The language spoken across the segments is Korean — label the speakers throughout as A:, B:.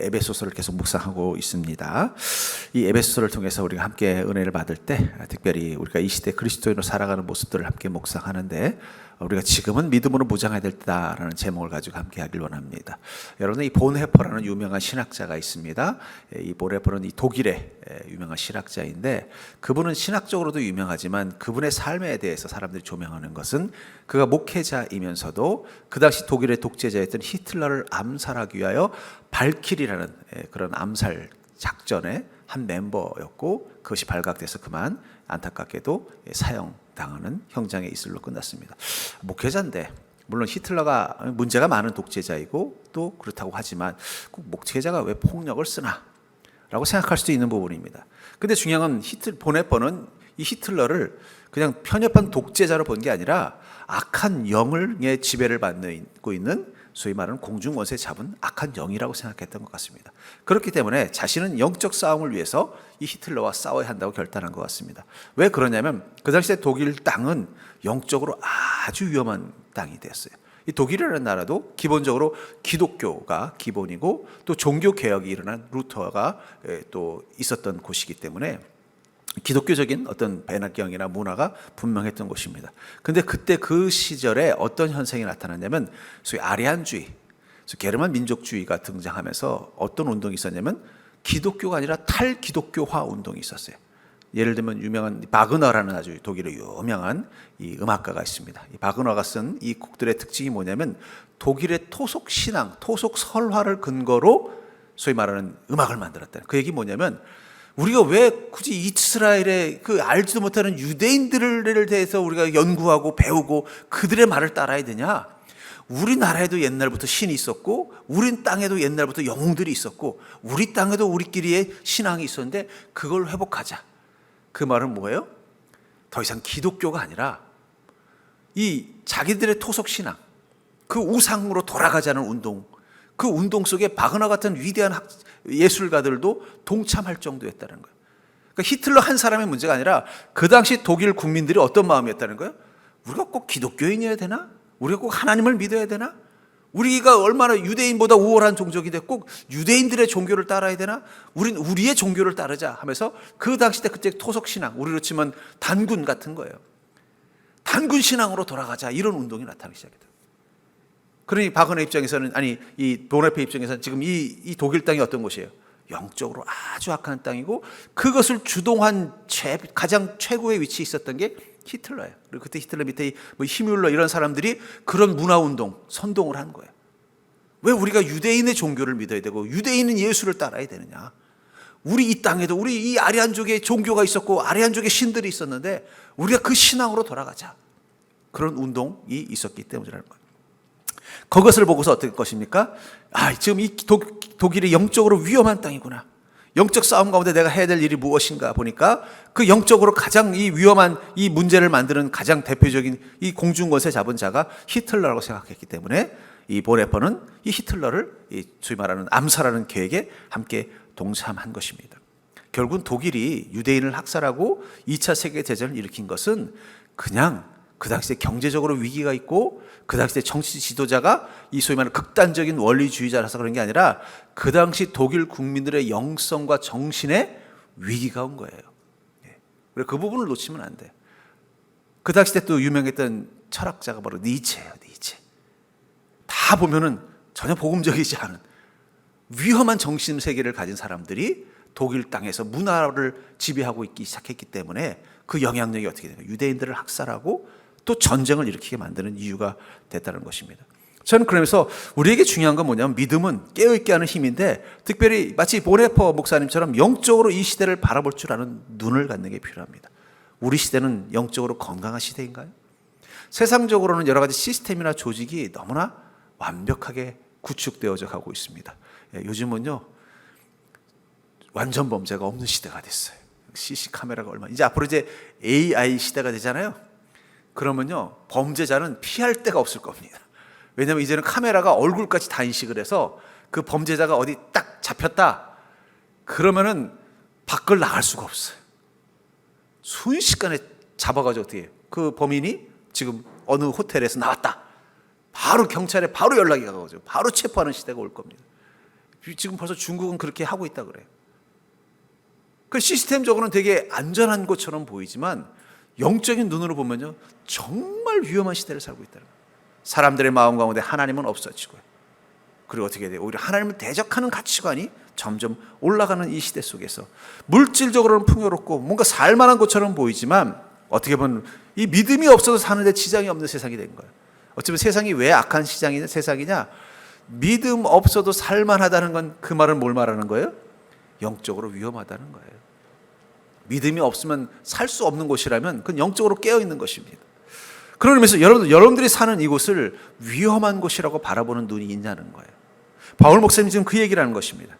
A: 에베소서를 계속 묵상하고 있습니다. 이 에베소서를 통해서 우리가 함께 은혜를 받을 때, 특별히 우리가 이 시대 그리스도인으로 살아가는 모습들을 함께 묵상하는데, 우리가 지금은 믿음으로 무장해야 될 때다라는 제목을 가지고 함께 하길 원합니다. 여러분, 이 본헤퍼라는 유명한 신학자가 있습니다. 이 본헤퍼는 이 독일의 유명한 신학자인데, 그분은 신학적으로도 유명하지만 그분의 삶에 대해서 사람들이 조명하는 것은 그가 목회자이면서도 그 당시 독일의 독재자였던 히틀러를 암살하기 위하여 발키리라는 그런 암살 작전의 한 멤버였고, 그것이 발각돼서 그만 안타깝게도 사형당하는 형장에 있을로 끝났습니다. 목회자인데, 물론 히틀러가 문제가 많은 독재자이고 또 그렇다고 하지만 꼭 목회자가 왜 폭력을 쓰나 라고 생각할 수도 있는 부분입니다. 근데 중요한 건 본헤퍼는 이 히틀러를 그냥 편협한 독재자로 본 게 아니라 악한 영의 지배를 받고 있는 소위 말하는 공중원세 잡은 악한 영이라고 생각했던 것 같습니다. 그렇기 때문에 자신은 영적 싸움을 위해서 이 히틀러와 싸워야 한다고 결단한 것 같습니다. 왜 그러냐면 그 당시에 독일 땅은 영적으로 아주 위험한 땅이 됐어요. 이 독일이라는 나라도 기본적으로 기독교가 기본이고 또 종교개혁이 일어난 루터가 또 있었던 곳이기 때문에 기독교적인 어떤 배경이나 문화가 분명했던 곳입니다. 근데 그때 그 시절에 어떤 현상이 나타났냐면 소위 아리안주의, 게르만 민족주의가 등장하면서 어떤 운동이 있었냐면 기독교가 아니라 탈기독교화 운동이 있었어요. 예를 들면 유명한 바그너라는 아주 독일의 유명한 이 음악가가 있습니다. 이 바그너가 쓴 이 곡들의 특징이 뭐냐면 독일의 토속 신앙, 토속 설화를 근거로 소위 말하는 음악을 만들었다. 그 얘기 뭐냐면 우리가 왜 굳이 이스라엘의 그 알지도 못하는 유대인들에 대해서 우리가 연구하고 배우고 그들의 말을 따라야 되냐? 우리나라에도 옛날부터 신이 있었고 우리 땅에도 옛날부터 영웅들이 있었고 우리 땅에도 우리끼리의 신앙이 있었는데 그걸 회복하자. 그 말은 뭐예요? 더 이상 기독교가 아니라 이 자기들의 토속 신앙, 그 우상으로 돌아가자는 운동, 그 운동 속에 바그너 같은 위대한 예술가들도 동참할 정도였다는 거예요. 그러니까 히틀러 한 사람의 문제가 아니라 그 당시 독일 국민들이 어떤 마음이었다는 거예요? 우리가 꼭 기독교인이어야 되나? 우리가 꼭 하나님을 믿어야 되나? 우리가 얼마나 유대인보다 우월한 종족인데 꼭 유대인들의 종교를 따라야 되나? 우린 우리의 종교를 따르자 하면서 그 당시 때 그때 토속 신앙, 우리로 치면 단군 같은 거예요. 단군 신앙으로 돌아가자, 이런 운동이 나타나기 시작했다. 그러니 바그너 입장에서는, 아니 이 본헤퍼 입장에서는 지금 이 독일 땅이 어떤 곳이에요? 영적으로 아주 악한 땅이고 그것을 주동한 가장 최고의 위치에 있었던 게 히틀러예요. 그리고 그때 히틀러 밑에 뭐 히뮬러 이런 사람들이 그런 문화운동, 선동을 한 거예요. 왜 우리가 유대인의 종교를 믿어야 되고 유대인은 예수를 따라야 되느냐? 우리 이 땅에도 우리 이 아리안족의 종교가 있었고 아리안족의 신들이 있었는데 우리가 그 신앙으로 돌아가자. 그런 운동이 있었기 때문이라는 거예요. 그것을 보고서 어떨 것입니까? 지금 이 독일이 영적으로 위험한 땅이구나. 영적 싸움 가운데 내가 해야 될 일이 무엇인가 보니까 그 영적으로 가장 이 위험한 이 문제를 만드는 가장 대표적인 이 공중권세 잡은 자가 히틀러라고 생각했기 때문에 이 본헤퍼는 이 히틀러를 소위 말하는 암살하는 계획에 함께 동참한 것입니다. 결국은 독일이 유대인을 학살하고 2차 세계대전을 일으킨 것은 그냥 그 당시에 경제적으로 위기가 있고 그 당시에 정치 지도자가 이 소위 말하는 극단적인 원리주의자라서 그런 게 아니라 그 당시 독일 국민들의 영성과 정신에 위기가 온 거예요. 그래서 그 부분을 놓치면 안 돼. 그 당시 때 또 유명했던 철학자가 바로 니체예요. 니체. 다 보면은 전혀 복음적이지 않은 위험한 정신 세계를 가진 사람들이 독일 땅에서 문화를 지배하고 있기 시작했기 때문에 그 영향력이 어떻게 되냐? 유대인들을 학살하고 또 전쟁을 일으키게 만드는 이유가 됐다는 것입니다. 저는 그러면서 우리에게 중요한 건 뭐냐면 믿음은 깨어있게 하는 힘인데 특별히 마치 본헤퍼 목사님처럼 영적으로 이 시대를 바라볼 줄 아는 눈을 갖는 게 필요합니다. 우리 시대는 영적으로 건강한 시대인가요? 세상적으로는 여러 가지 시스템이나 조직이 너무나 완벽하게 구축되어져 가고 있습니다. 요즘은요 완전 범죄가 없는 시대가 됐어요. CC 카메라가 이제 앞으로 이제 AI 시대가 되잖아요. 그러면요 범죄자는 피할 데가 없을 겁니다. 왜냐하면 이제는 카메라가 얼굴까지 다 인식을 해서 그 범죄자가 어디 딱 잡혔다 그러면은 밖을 나갈 수가 없어요. 순식간에 잡아가지고 어떻게 해요? 그 범인이 지금 어느 호텔에서 나왔다, 바로 경찰에 바로 연락이 가가지고 바로 체포하는 시대가 올 겁니다. 지금 벌써 중국은 그렇게 하고 있다 그래요. 그 시스템적으로는 되게 안전한 것처럼 보이지만 영적인 눈으로 보면요, 정말 위험한 시대를 살고 있다는 거예요. 사람들의 마음 가운데 하나님은 없어지고요. 그리고 어떻게 돼요? 오히려 하나님을 대적하는 가치관이 점점 올라가는 이 시대 속에서 물질적으로는 풍요롭고 뭔가 살만한 것처럼 보이지만 어떻게 보면 이 믿음이 없어서 사는데 지장이 없는 세상이 된 거예요. 어쩌면 세상이 왜 악한 세상이냐? 믿음 없어도 살만하다는 건 그 말은 뭘 말하는 거예요? 영적으로 위험하다는 거예요. 믿음이 없으면 살 수 없는 곳이라면 그건 영적으로 깨어있는 것입니다. 그런 의미에서 여러분들이 사는 이곳을 위험한 곳이라고 바라보는 눈이 있냐는 거예요. 바울 목사님이 지금 그 얘기를 하는 것입니다.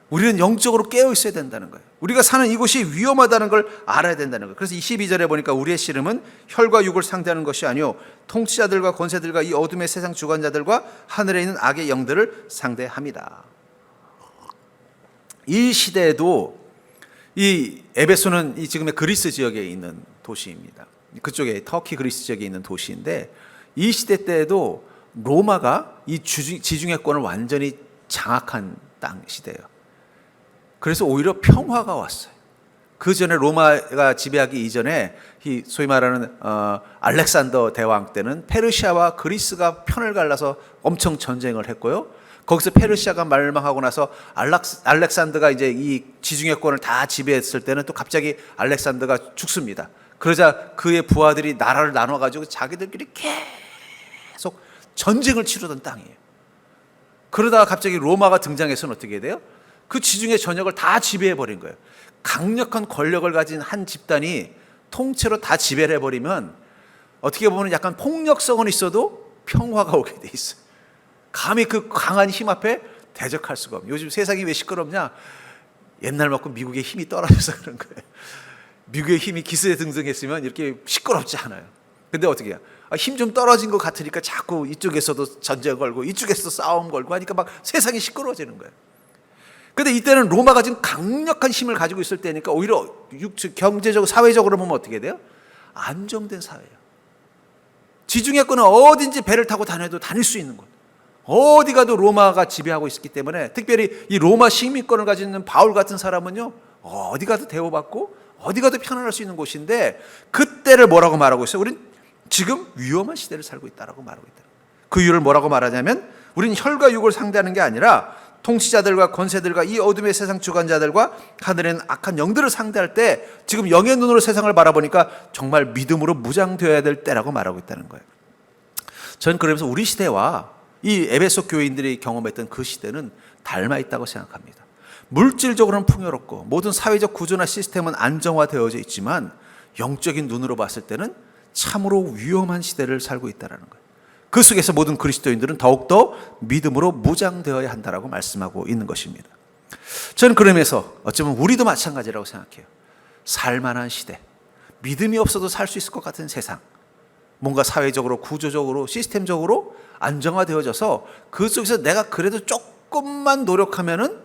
A: 우리는 영적으로 깨어있어야 된다는 거예요. 우리가 사는 이곳이 위험하다는 걸 알아야 된다는 거예요. 그래서 22절에 보니까 우리의 씨름은 혈과 육을 상대하는 것이 아니요 통치자들과 권세들과 이 어둠의 세상 주관자들과 하늘에 있는 악의 영들을 상대합니다. 이 시대에도 이 에베소는 이 지금의 그리스 지역에 있는 도시입니다. 그쪽에 터키 그리스 지역에 있는 도시인데 이 시대 때에도 로마가 이 지중해권을 완전히 장악한 땅 시대예요. 그래서 오히려 평화가 왔어요. 그 전에 로마가 지배하기 이전에 이 소위 말하는 알렉산더 대왕 때는 페르시아와 그리스가 편을 갈라서 엄청 전쟁을 했고요. 거기서 페르시아가 멸망하고 나서 알렉산더가 이제 이 지중해권을 다 지배했을 때는 또 갑자기 알렉산더가 죽습니다. 그러자 그의 부하들이 나라를 나눠가지고 자기들끼리 계속 전쟁을 치르던 땅이에요. 그러다가 갑자기 로마가 등장해서는 어떻게 돼요? 그 지중해 전역을 다 지배해버린 거예요. 강력한 권력을 가진 한 집단이 통째로 다 지배를 해버리면 어떻게 보면 약간 폭력성은 있어도 평화가 오게 돼 있어요. 감히 그 강한 힘 앞에 대적할 수가 없어요. 요즘 세상이 왜 시끄럽냐? 옛날만큼 미국의 힘이 떨어져서 그런 거예요. 미국의 힘이 기세등등했으면 이렇게 시끄럽지 않아요. 근데 어떻게 해요? 힘 좀 떨어진 것 같으니까 자꾸 이쪽에서도 전쟁 걸고 이쪽에서도 싸움 걸고 하니까 막 세상이 시끄러워지는 거예요. 근데 이때는 로마가 지금 강력한 힘을 가지고 있을 때니까 오히려 경제적으로 사회적으로 보면 어떻게 돼요? 안정된 사회예요. 지중해권은 어딘지 배를 타고 다녀도 다닐 수 있는 곳. 어디 가도 로마가 지배하고 있었기 때문에 특별히 이 로마 시민권을 가지고 있는 바울 같은 사람은요, 어디 가도 대우받고 어디 가도 편안할 수 있는 곳인데 그때를 뭐라고 말하고 있어요? 우린 지금 위험한 시대를 살고 있다라고 말하고 있다. 그 이유를 뭐라고 말하냐면 우린 혈과 육을 상대하는 게 아니라 통치자들과 권세들과 이 어둠의 세상 주관자들과 하늘에는 악한 영들을 상대할 때 지금 영의 눈으로 세상을 바라보니까 정말 믿음으로 무장되어야 될 때라고 말하고 있다는 거예요. 저는 그러면서 우리 시대와 이 에베소 교인들이 경험했던 그 시대는 닮아 있다고 생각합니다. 물질적으로는 풍요롭고 모든 사회적 구조나 시스템은 안정화되어져 있지만 영적인 눈으로 봤을 때는 참으로 위험한 시대를 살고 있다는 거예요. 그 속에서 모든 그리스도인들은 더욱더 믿음으로 무장되어야 한다라고 말씀하고 있는 것입니다. 저는 그러면서 어쩌면 우리도 마찬가지라고 생각해요. 살만한 시대, 믿음이 없어도 살 수 있을 것 같은 세상, 뭔가 사회적으로 구조적으로 시스템적으로 안정화되어져서 그 속에서 내가 그래도 조금만 노력하면은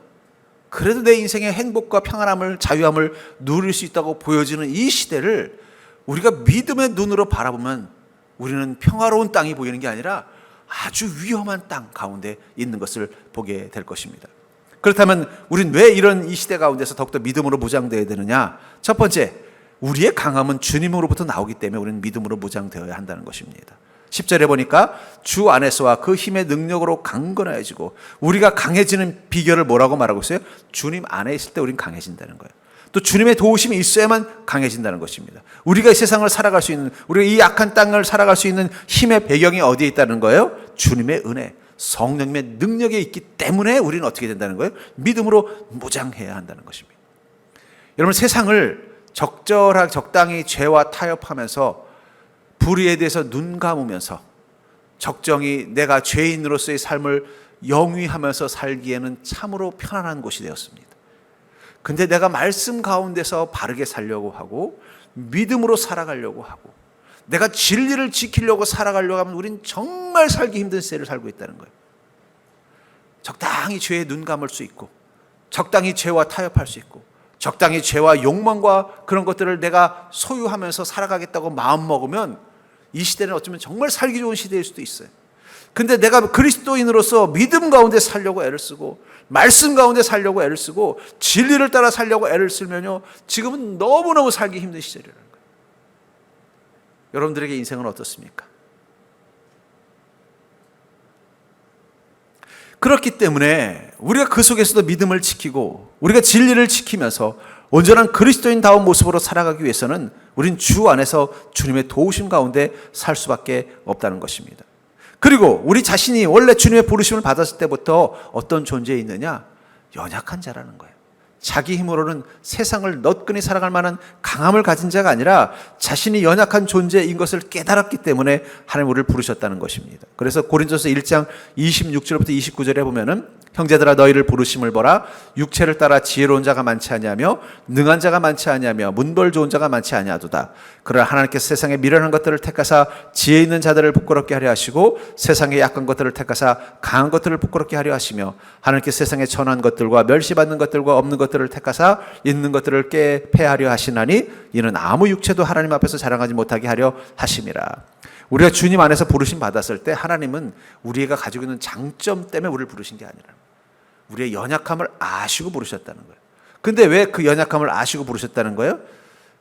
A: 그래도 내 인생의 행복과 평안함을 자유함을 누릴 수 있다고 보여지는 이 시대를 우리가 믿음의 눈으로 바라보면 우리는 평화로운 땅이 보이는 게 아니라 아주 위험한 땅 가운데 있는 것을 보게 될 것입니다. 그렇다면 우리는 왜 이런 이 시대 가운데서 더욱더 믿음으로 무장되어야 되느냐? 첫 번째, 우리의 강함은 주님으로부터 나오기 때문에 우리는 믿음으로 무장되어야 한다는 것입니다. 10절에 보니까 주 안에서와 그 힘의 능력으로 강건해지고, 우리가 강해지는 비결을 뭐라고 말하고 있어요? 주님 안에 있을 때 우리는 강해진다는 거예요. 또 주님의 도우심이 있어야만 강해진다는 것입니다. 우리가 이 세상을 살아갈 수 있는, 우리가 이 약한 땅을 살아갈 수 있는 힘의 배경이 어디에 있다는 거예요? 주님의 은혜, 성령님의 능력이 있기 때문에 우리는 어떻게 된다는 거예요? 믿음으로 무장해야 한다는 것입니다. 여러분, 세상을 적당히 죄와 타협하면서 불의에 대해서 눈 감으면서 적정히 내가 죄인으로서의 삶을 영위하면서 살기에는 참으로 편안한 곳이 되었습니다. 근데 내가 말씀 가운데서 바르게 살려고 하고 믿음으로 살아가려고 하고 내가 진리를 지키려고 살아가려고 하면 우린 정말 살기 힘든 세를 살고 있다는 거예요. 적당히 죄에 눈 감을 수 있고 적당히 죄와 타협할 수 있고 적당히 죄와 욕망과 그런 것들을 내가 소유하면서 살아가겠다고 마음 먹으면 이 시대는 어쩌면 정말 살기 좋은 시대일 수도 있어요. 근데 내가 그리스도인으로서 믿음 가운데 살려고 애를 쓰고 말씀 가운데 살려고 애를 쓰고 진리를 따라 살려고 애를 쓰면요, 지금은 너무너무 살기 힘든 시절이라는 거예요. 여러분들에게 인생은 어떻습니까? 그렇기 때문에 우리가 그 속에서도 믿음을 지키고 우리가 진리를 지키면서 온전한 그리스도인다운 모습으로 살아가기 위해서는 우린 주 안에서 주님의 도우심 가운데 살 수밖에 없다는 것입니다. 그리고 우리 자신이 원래 주님의 부르심을 받았을 때부터 어떤 존재에 있느냐? 연약한 자라는 거예요. 자기 힘으로는 세상을 너끈히 살아갈 만한 강함을 가진 자가 아니라 자신이 연약한 존재인 것을 깨달았기 때문에 하나님 우리를 부르셨다는 것입니다. 그래서 고린도서 1장 26절부터 29절에 보면은 형제들아 너희를 부르심을 보라. 육체를 따라 지혜로운 자가 많지 아니하며 능한 자가 많지 아니하며 문벌 좋은 자가 많지 아니하도다. 그러나 하나님께서 세상에 미련한 것들을 택하사 지혜 있는 자들을 부끄럽게 하려 하시고 세상에 약한 것들을 택하사 강한 것들을 부끄럽게 하려 하시며 하나님께서 세상에 천한 것들과 멸시받는 것들과 없는 것들을 택하사 있는 것들을 폐하려 하시나니 이는 아무 육체도 하나님 앞에서 자랑하지 못하게 하려 하심이라. 우리가 주님 안에서 부르심 받았을 때 하나님은 우리가 가지고 있는 장점 때문에 우리를 부르신 게 아니라 우리의 연약함을 아시고 부르셨다는 거예요. 근데 왜 그 연약함을 아시고 부르셨다는 거예요?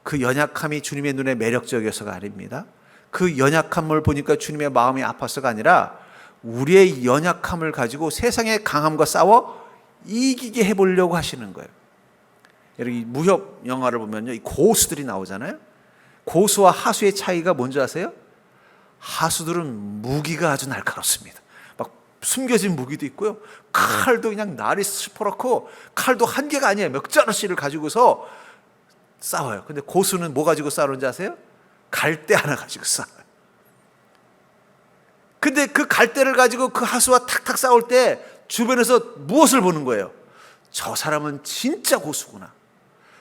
A: 그 연약함이 주님의 눈에 매력적이어서가 아닙니다. 그 연약함을 보니까 주님의 마음이 아파서가 아니라 우리의 연약함을 가지고 세상의 강함과 싸워 이기게 해보려고 하시는 거예요. 여러분, 무협 영화를 보면요, 이 고수들이 나오잖아요. 고수와 하수의 차이가 뭔지 아세요? 하수들은 무기가 아주 날카롭습니다. 막 숨겨진 무기도 있고요. 칼도 그냥 날이 시퍼렇고 칼도 한 개가 아니에요. 몇 자루씩을 가지고서 싸워요. 근데 고수는 뭐 가지고 싸우는지 아세요? 갈대 하나 가지고 싸워요. 근데 그 갈대를 가지고 그 하수와 탁탁 싸울 때 주변에서 무엇을 보는 거예요? 저 사람은 진짜 고수구나.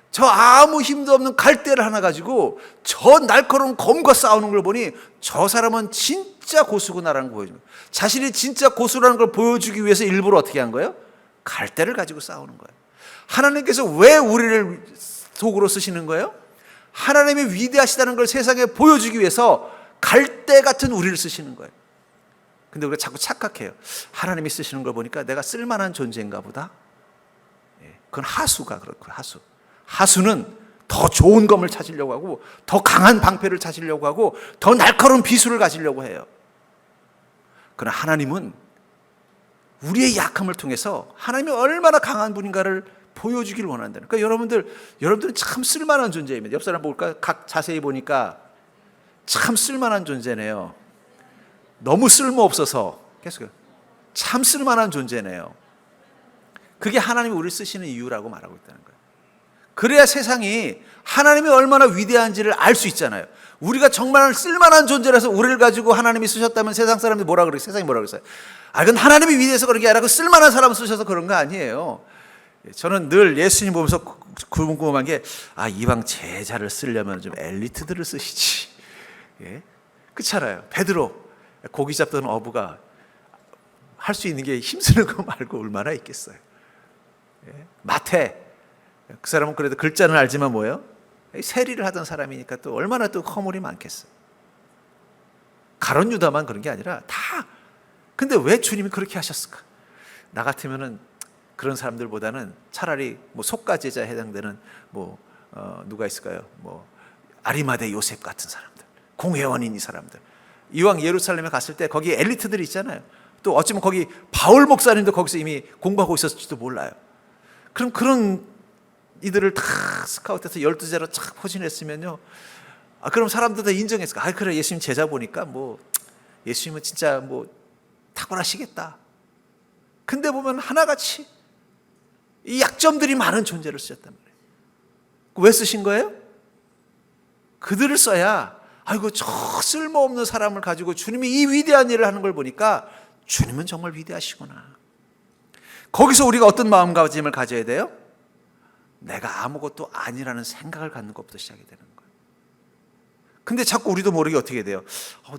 A: 저 아무 힘도 없는 갈대를 하나 가지고 저 날카로운 검과 싸우는 걸 보니 저 사람은 진짜 고수구나라는 걸 보여줍니다. 자신이 진짜 고수라는 걸 보여주기 위해서 일부러 어떻게 한 거예요? 갈대를 가지고 싸우는 거예요. 하나님께서 왜 우리를 도구로 쓰시는 거예요? 하나님이 위대하시다는 걸 세상에 보여주기 위해서 갈대 같은 우리를 쓰시는 거예요. 근데 우리가 자꾸 착각해요. 하나님이 쓰시는 걸 보니까 내가 쓸만한 존재인가 보다. 그건 하수가 그렇고요. 하수는 더 좋은 검을 찾으려고 하고 더 강한 방패를 찾으려고 하고 더 날카로운 비수를 가지려고 해요. 그러나 하나님은 우리의 약함을 통해서 하나님이 얼마나 강한 분인가를 보여주기를 원한다는. 그러니까 여러분들은 참 쓸만한 존재입니다. 옆 사람 볼까? 각 자세히 보니까 참 쓸만한 존재네요. 너무 쓸모없어서 계속 참 쓸만한 존재네요. 그게 하나님이 우리를 쓰시는 이유라고 말하고 있다는 거예요. 그래야 세상이 하나님이 얼마나 위대한지를 알 수 있잖아요. 우리가 정말 쓸만한 존재라서 우리를 가지고 하나님이 쓰셨다면 세상 사람들이 뭐라 그래요? 세상이 뭐라 그랬어요? 그건 하나님이 위대해서 그런 게 아니라 그 쓸만한 사람을 쓰셔서 그런 거 아니에요. 저는 늘 예수님 보면서 궁금한 게 이방 제자를 쓰려면 좀 엘리트들을 쓰시지. 그렇잖아요. 베드로 고기 잡던 어부가 할 수 있는 게 힘쓰는 거 말고 얼마나 있겠어요. 마태 그 사람은 그래도 글자는 알지만 뭐예요? 세리를 하던 사람이니까 또 얼마나 또 허물이 많겠어요. 가룟 유다만 그런 게 아니라 다. 근데 왜 주님이 그렇게 하셨을까? 나 같으면은 그런 사람들보다는 차라리 뭐 속가제자에 해당되는 누가 있을까요? 아리마대 요셉 같은 사람들, 공회원인 이 사람들. 이왕 예루살렘에 갔을 때 거기 엘리트들이 있잖아요. 또 어쩌면 거기 바울 목사님도 거기서 이미 공부하고 있었을지도 몰라요. 그럼 그런 이들을 다 스카우트해서 12제로 쫙 포진했으면요. 그럼 사람들 다 인정했을까? 그래, 예수님 제자 보니까 예수님은 진짜 탁월하시겠다. 근데 보면 하나같이 이 약점들이 많은 존재를 쓰셨단 말이에요. 왜 쓰신 거예요? 그들을 써야 저 쓸모없는 사람을 가지고 주님이 이 위대한 일을 하는 걸 보니까 주님은 정말 위대하시구나. 거기서 우리가 어떤 마음가짐을 가져야 돼요? 내가 아무것도 아니라는 생각을 갖는 것부터 시작이 되는 거예요. 근데 자꾸 우리도 모르게 어떻게 돼요?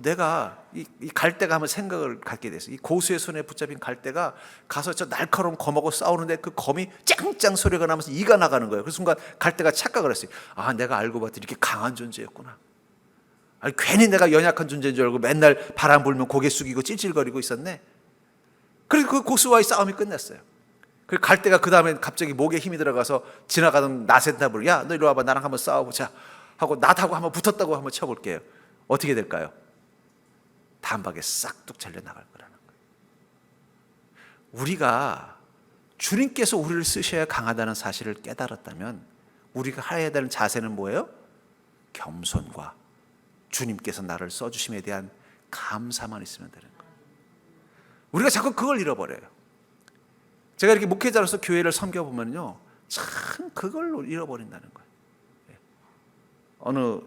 A: 내가 이 갈대가 한번 생각을 갖게 됐어요. 이 고수의 손에 붙잡힌 갈대가 가서 저 날카로운 검하고 싸우는데 그 검이 짱짱 소리가 나면서 이가 나가는 거예요. 그 순간 갈대가 착각을 했어요. 내가 알고 봤더니 이렇게 강한 존재였구나. 아니, 괜히 내가 연약한 존재인 줄 알고 맨날 바람 불면 고개 숙이고 찔찔거리고 있었네. 그래서 그 고수와의 싸움이 끝났어요. 그리고 갈 때가 그 다음에 갑자기 목에 힘이 들어가서 지나가던 나센답을, 야, 너 이리 와봐, 나랑 한번 싸워보자 하고 낫하고 한번 붙었다고 한번 쳐볼게요. 어떻게 될까요? 단박에 싹둑 잘려나갈 거라는 거예요. 우리가 주님께서 우리를 쓰셔야 강하다는 사실을 깨달았다면 우리가 해야 되는 자세는 뭐예요? 겸손과 주님께서 나를 써주심에 대한 감사만 있으면 되는 거예요. 우리가 자꾸 그걸 잃어버려요. 제가 이렇게 목회자로서 교회를 섬겨보면요, 참 그걸 잃어버린다는 거예요. 어느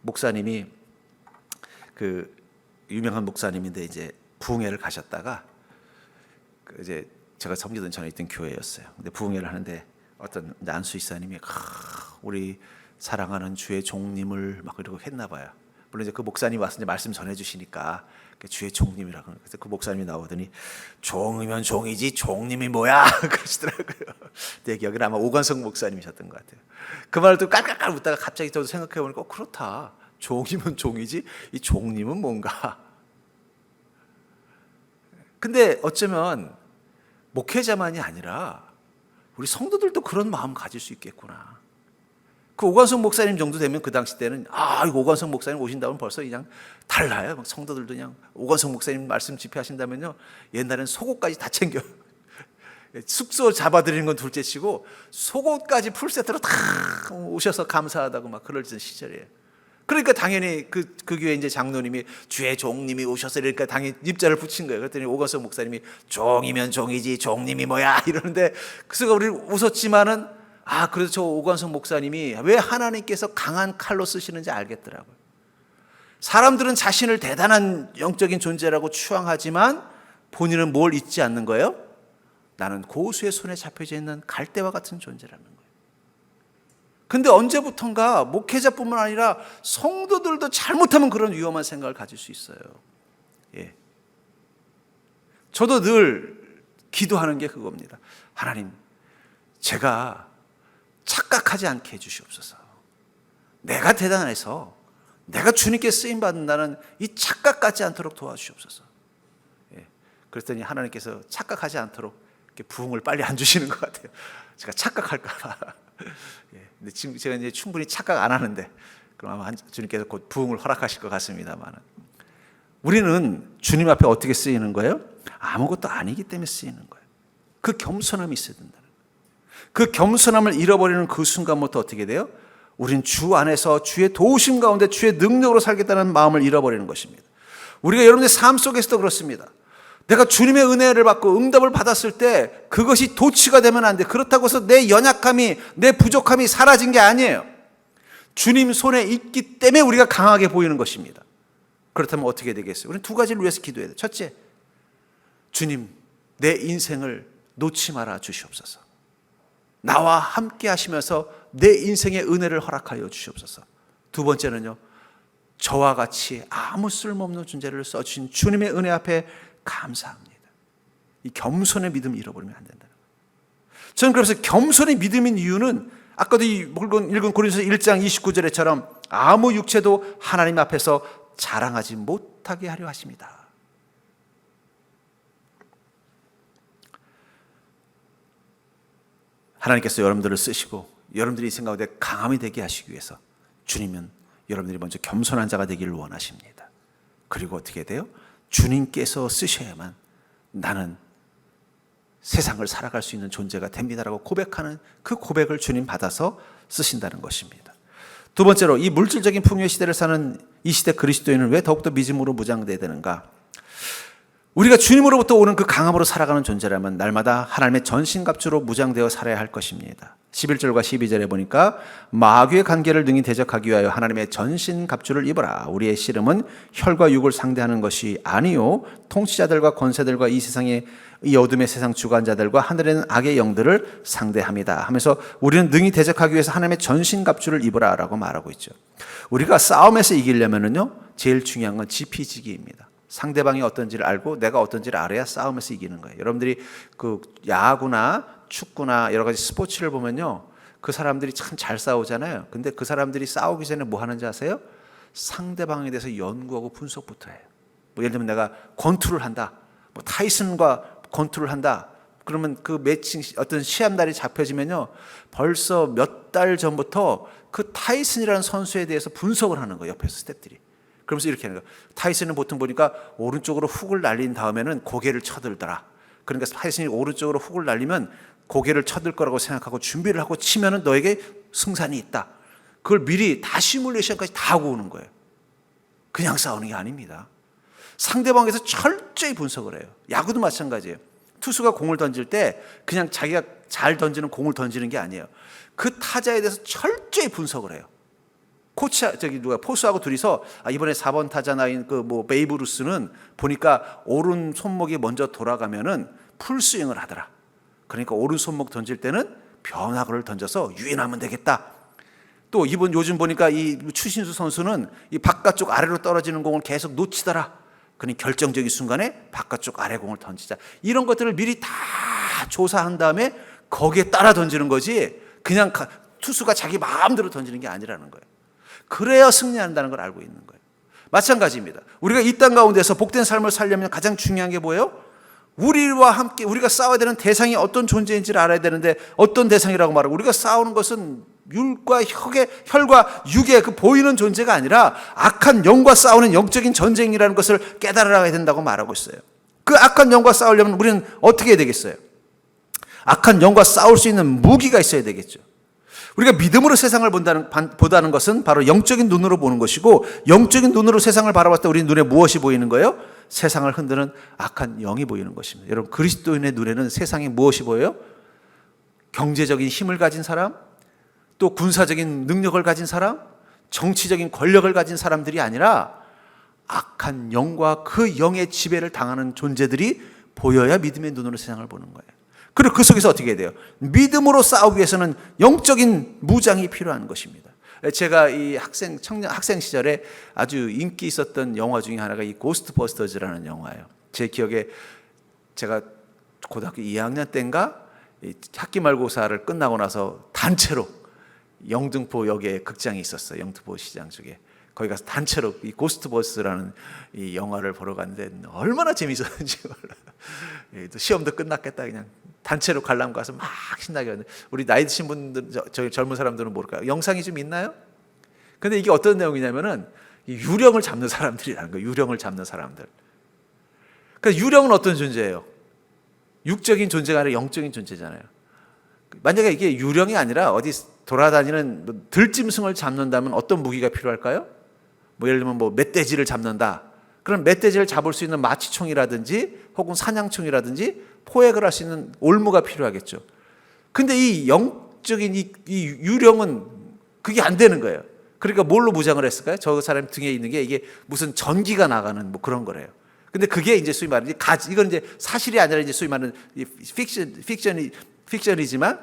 A: 목사님이, 그 유명한 목사님인데 이제 부흥회를 가셨다가, 이제 제가 섬기던 전에 있던 교회였어요. 근데 부흥회를 하는데 어떤 안수 이사님이 우리 사랑하는 주의 종님을 막 이러고 했나 봐요. 물론 이제 그 목사님 와서 이제 말씀 전해 주시니까 주의 종님이라고. 그래서 그 목사님이 나오더니 종이면 종이지 종님이 뭐야 그러시더라고요. 내 기억에는 아마 오관석 목사님이셨던 것 같아요. 그 말을 또 깔깔깔 웃다가 갑자기 저도 생각해 보니까 그렇다. 종이면 종이지 이 종님은 뭔가. 근데 어쩌면 목회자만이 아니라 우리 성도들도 그런 마음 가질 수 있겠구나. 그 오관석 목사님 정도 되면 그 당시 때는 이거 오관석 목사님 오신다면 벌써 그냥 달라요. 막 성도들도 그냥 오관석 목사님 말씀 집회하신다면요, 옛날엔 속옷까지 다 챙겨. 숙소 잡아드리는 건 둘째치고 속옷까지 풀세트로 다 오셔서 감사하다고 막 그러던 시절이에요. 그러니까 당연히 그 교회 이제 장로님이 주의 종님이 오셔서 이러니까 당연히 입자를 붙인 거예요. 그랬더니 오관석 목사님이 종이면 종이지 종님이 뭐야 이러는데, 그래서 우리 웃었지만은 그래서 저 오관석 목사님이 왜 하나님께서 강한 칼로 쓰시는지 알겠더라고요. 사람들은 자신을 대단한 영적인 존재라고 추앙하지만 본인은 뭘 잊지 않는 거예요? 나는 고수의 손에 잡혀져 있는 갈대와 같은 존재라는 거예요. 근데 언제부턴가 목회자뿐만 아니라 성도들도 잘못하면 그런 위험한 생각을 가질 수 있어요. 예. 저도 늘 기도하는 게 그겁니다. 하나님, 제가 착각하지 않게 해주시옵소서. 내가 대단해서 내가 주님께 쓰임받는다는 이 착각 갖지 않도록 도와주시옵소서. 예. 그랬더니 하나님께서 착각하지 않도록 이렇게 부흥을 빨리 안 주시는 것 같아요. 제가 착각할까 봐. 예. 근데 지금 제가 이제 충분히 착각 안 하는데, 그럼 아마 주님께서 곧 부흥을 허락하실 것 같습니다만, 우리는 주님 앞에 어떻게 쓰이는 거예요? 아무것도 아니기 때문에 쓰이는 거예요. 그 겸손함이 있어야 된다는 거예요. 그 겸손함을 잃어버리는 그 순간부터 어떻게 돼요? 우린 주 안에서 주의 도우심 가운데 주의 능력으로 살겠다는 마음을 잃어버리는 것입니다. 우리가 여러분의 삶 속에서도 그렇습니다. 내가 주님의 은혜를 받고 응답을 받았을 때 그것이 도취가 되면 안 돼. 그렇다고 해서 내 연약함이, 내 부족함이 사라진 게 아니에요. 주님 손에 있기 때문에 우리가 강하게 보이는 것입니다. 그렇다면 어떻게 되겠어요? 우리는 두 가지를 위해서 기도해야 돼요. 첫째, 주님, 내 인생을 놓지 말아 주시옵소서. 나와 함께 하시면서 내 인생의 은혜를 허락하여 주시옵소서. 두 번째는요, 저와 같이 아무 쓸모없는 존재를 써주신 주님의 은혜 앞에 감사합니다. 이 겸손의 믿음을 잃어버리면 안 된다는 거예요. 저는 그래서 겸손의 믿음인 이유는 아까도 읽은 고린도서 1장 29절에처럼 아무 육체도 하나님 앞에서 자랑하지 못하게 하려 하십니다. 하나님께서 여러분들을 쓰시고 여러분들이 이 생각 가운데 강함이 되게 하시기 위해서 주님은 여러분들이 먼저 겸손한 자가 되기를 원하십니다. 그리고 어떻게 돼요? 주님께서 쓰셔야만 나는 세상을 살아갈 수 있는 존재가 됩니다라고 고백하는 그 고백을 주님 받아서 쓰신다는 것입니다. 두 번째로, 이 물질적인 풍요의 시대를 사는 이 시대 그리스도인은 왜 더욱더 믿음으로 무장돼야 되는가? 우리가 주님으로부터 오는 그 강함으로 살아가는 존재라면 날마다 하나님의 전신갑주로 무장되어 살아야 할 것입니다. 11절과 12절에 보니까 마귀의 관계를 능히 대적하기 위하여 하나님의 전신갑주를 입어라. 우리의 씨름은 혈과 육을 상대하는 것이 아니요 통치자들과 권세들과 이 세상의 이 어둠의 세상 주관자들과 하늘에 있는 악의 영들을 상대합니다 하면서 우리는 능히 대적하기 위해서 하나님의 전신갑주를 입어라 라고 말하고 있죠. 우리가 싸움에서 이기려면요 제일 중요한 건 지피지기입니다. 상대방이 어떤지를 알고 내가 어떤지를 알아야 싸움에서 이기는 거예요. 여러분들이 그 야구나 축구나 여러 가지 스포츠를 보면요, 그 사람들이 참 잘 싸우잖아요. 근데 그 사람들이 싸우기 전에 뭐 하는지 아세요? 상대방에 대해서 연구하고 분석부터 해요. 뭐 예를 들면 내가 권투를 한다, 뭐 타이슨과 권투를 한다. 그러면 그 매칭 어떤 시합 날이 잡혀지면요, 벌써 몇 달 전부터 그 타이슨이라는 선수에 대해서 분석을 하는 거예요. 옆에서 스태프들이. 그러면서 이렇게 하는 거예요. 타이슨은 보통 보니까 오른쪽으로 훅을 날린 다음에는 고개를 쳐들더라. 그러니까 타이슨이 오른쪽으로 훅을 날리면 고개를 쳐들 거라고 생각하고 준비를 하고 치면은 너에게 승산이 있다. 그걸 미리 다 시뮬레이션까지 다 하고 오는 거예요. 그냥 싸우는 게 아닙니다. 상대방에서 철저히 분석을 해요. 야구도 마찬가지예요. 투수가 공을 던질 때 그냥 자기가 잘 던지는 공을 던지는 게 아니에요. 그 타자에 대해서 철저히 분석을 해요. 포수하고 둘이서 이번에 4번 타자 나인 베이브 루스는 보니까 오른 손목이 먼저 돌아가면은 풀스윙을 하더라. 그러니까 오른 손목 던질 때는 변화구를 던져서 유인하면 되겠다. 또 요즘 보니까 이 추신수 선수는 이 바깥쪽 아래로 떨어지는 공을 계속 놓치더라. 그러니 결정적인 순간에 바깥쪽 아래 공을 던지자. 이런 것들을 미리 다 조사한 다음에 거기에 따라 던지는 거지, 그냥 투수가 자기 마음대로 던지는 게 아니라는 거예요. 그래야 승리한다는 걸 알고 있는 거예요. 마찬가지입니다. 우리가 이 땅 가운데서 복된 삶을 살려면 가장 중요한 게 뭐예요? 우리와 함께 우리가 싸워야 되는 대상이 어떤 존재인지를 알아야 되는데, 어떤 대상이라고 말하고, 우리가 싸우는 것은 율과 혈과 육의 그 보이는 존재가 아니라 악한 영과 싸우는 영적인 전쟁이라는 것을 깨달아야 된다고 말하고 있어요. 그 악한 영과 싸우려면 우리는 어떻게 해야 되겠어요? 악한 영과 싸울 수 있는 무기가 있어야 되겠죠. 우리가 믿음으로 세상을 보다는 것은 바로 영적인 눈으로 보는 것이고, 영적인 눈으로 세상을 바라봤을 때 우리 눈에 무엇이 보이는 거예요? 세상을 흔드는 악한 영이 보이는 것입니다. 여러분, 그리스도인의 눈에는 세상이 무엇이 보여요? 경제적인 힘을 가진 사람, 또 군사적인 능력을 가진 사람, 정치적인 권력을 가진 사람들이 아니라 악한 영과 그 영의 지배를 당하는 존재들이 보여야 믿음의 눈으로 세상을 보는 거예요. 그리고 그 속에서 어떻게 해야 돼요? 믿음으로 싸우기 위해서는 영적인 무장이 필요한 것입니다. 제가 이 학생 시절에 아주 인기 있었던 영화 중에 하나가 이 고스트버스터즈라는 영화예요. 제 기억에 제가 고등학교 2학년 때인가 학기 말고사를 끝나고 나서 단체로 영등포역에 극장이 있었어요. 영등포 시장 쪽에. 거기 가서 단체로 이 고스트버스라는 이 영화를 보러 갔는데 얼마나 재밌었는지 몰라요. 또 시험도 끝났겠다, 그냥 단체로 관람 가서 막 신나게 하는데, 우리 나이 드신 분들, 저희 젊은 사람들은 모를까요? 영상이 좀 있나요? 근데 이게 어떤 내용이냐면은 유령을 잡는 사람들이라는 거예요. 유령을 잡는 사람들. 그러니까 유령은 어떤 존재예요? 육적인 존재가 아니라 영적인 존재잖아요. 만약에 이게 유령이 아니라 어디 돌아다니는 들짐승을 잡는다면 어떤 무기가 필요할까요? 예를 들면 멧돼지를 잡는다. 그럼 멧돼지를 잡을 수 있는 마취총이라든지 혹은 사냥총이라든지 포획을 할 수 있는 올무가 필요하겠죠. 근데 이 영적인 이 유령은 그게 안 되는 거예요. 그러니까 뭘로 무장을 했을까요? 저 사람 등에 있는 게 이게 무슨 전기가 나가는 그런 거래요. 근데 그게 이제 소위 말하는 이건 이제 사실이 아니라 이제 소위 말하는 픽션이지만,